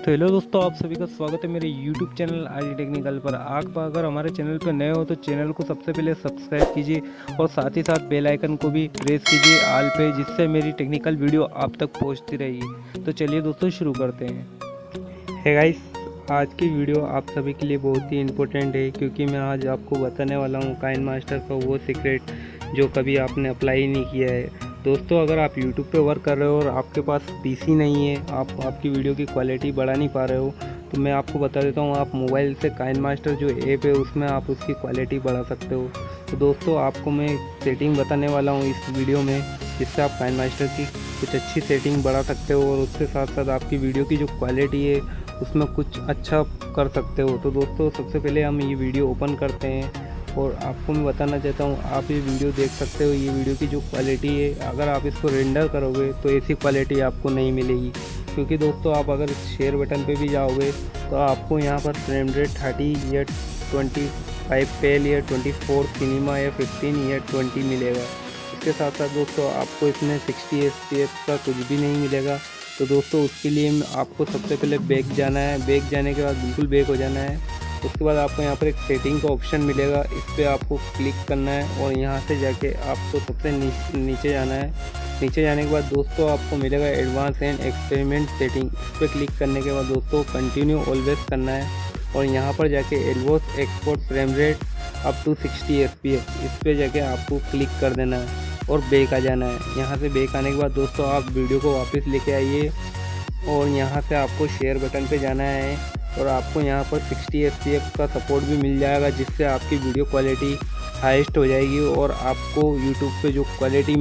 तो हेलो दोस्तों, आप सभी का स्वागत है मेरे YouTube चैनल alll टेक्निकल पर। आप अगर हमारे चैनल पर नए हो तो चैनल को सबसे पहले सब्सक्राइब कीजिए और साथ ही साथ बेल आइकन को भी प्रेस कीजिए ऑल पे, जिससे मेरी टेक्निकल वीडियो आप तक पहुंचती रहेगी। तो चलिए दोस्तों शुरू करते हैं। हे गाइस, आज की वीडियो आप सभी के लिए बहुत ही इम्पोर्टेंट है, क्योंकि मैं आज आपको बताने वाला हूँ काइनमास्टर का वो सीक्रेट जो कभी आपने अप्लाई नहीं किया है। दोस्तों, अगर आप YouTube पे वर्क कर रहे हो और आपके पास PC नहीं है, आप आपकी वीडियो की क्वालिटी बढ़ा नहीं पा रहे हो, तो मैं आपको बता देता हूँ, आप मोबाइल से काइनमास्टर जो ऐप है उसमें आप उसकी क्वालिटी बढ़ा सकते हो। तो दोस्तों, आपको मैं सेटिंग बताने वाला हूँ इस वीडियो में, जिससे आप काइनमास्टर की कुछ अच्छी सेटिंग बढ़ा सकते हो और उसके साथ साथ आपकी वीडियो की जो क्वालिटी है उसमें कुछ अच्छा कर सकते हो। तो दोस्तों, सबसे पहले हम ये वीडियो ओपन करते हैं और आपको मैं बताना चाहता हूँ, आप ये वीडियो देख सकते हो। ये वीडियो की जो क्वालिटी है, अगर आप इसको रेंडर करोगे तो ऐसी क्वालिटी आपको नहीं मिलेगी, क्योंकि दोस्तों आप अगर शेयर बटन पे भी जाओगे तो आपको यहाँ पर फ्रेम रेट 30 या 25 पेल या 24 सिनेमा या 15 या 20 मिलेगा। इसके साथ साथ दोस्तों आपको इसमें 60 FPS का कुछ भी नहीं मिलेगा। तो दोस्तों, उसके लिए आपको सबसे पहले बैक जाना है। बैक जाने के बाद बिल्कुल बैक हो जाना है। उसके बाद आपको यहाँ पर एक सेटिंग का ऑप्शन मिलेगा, इस पर आपको क्लिक करना है और यहाँ से जाके आपको सबसे नीचे जाना है। नीचे जाने के बाद दोस्तों आपको मिलेगा एडवांस एंड एक्सपेरिमेंट सेटिंग। इस पर क्लिक करने के बाद दोस्तों कंटिन्यू ऑलवेज करना है और यहाँ पर जाके advance export frame rate up to 60 FPS, इस पर जाके आपको क्लिक कर देना है और बैक आ जाना है। यहाँ से बैक आने के बाद दोस्तों आप वीडियो को वापस लेके आइए और यहाँ से आपको शेयर बटन पे जाना है और आपको यहाँ पर 60 FPS का सपोर्ट भी मिल जाएगा, जिससे आपकी वीडियो क्वालिटी हाईएस्ट हो जाएगी और आपको YouTube पे जो क्वालिटी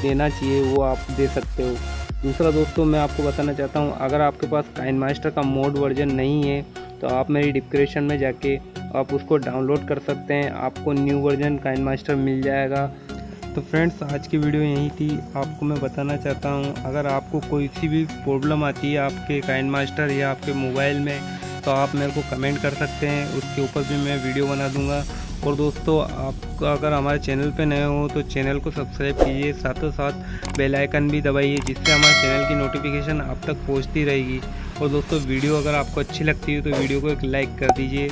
देना चाहिए वो आप दे सकते हो। दूसरा दोस्तों, मैं आपको बताना चाहता हूँ, अगर आपके पास काइनमास्टर का मोड वर्जन नहीं है तो आप मेरी डिस्क्रिप्शन में जाके आप उसको डाउनलोड कर सकते हैं। आपको न्यू वर्जन काइनमास्टर मिल जाएगा। तो फ्रेंड्स, आज की वीडियो यही थी। आपको मैं बताना चाहता हूँ, अगर आपको कोई सी भी प्रॉब्लम आती है आपके काइनमास्टर या आपके मोबाइल में, तो आप मेरे को कमेंट कर सकते हैं, उसके ऊपर भी मैं वीडियो बना दूंगा। और दोस्तों, आप अगर हमारे चैनल पे नए हो तो चैनल को सब्सक्राइब कीजिए, साथों साथ बेल आइकन भी दबाइए, जिससे हमारे चैनल की नोटिफिकेशन आप तक पहुंचती रहेगी। और दोस्तों, वीडियो अगर आपको अच्छी लगती है तो वीडियो को एक लाइक कर दीजिए।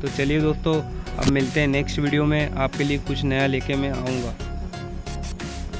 तो चलिए दोस्तों, अब मिलते हैं नेक्स्ट वीडियो में। आपके लिए कुछ नया लेके मैं आऊँगा।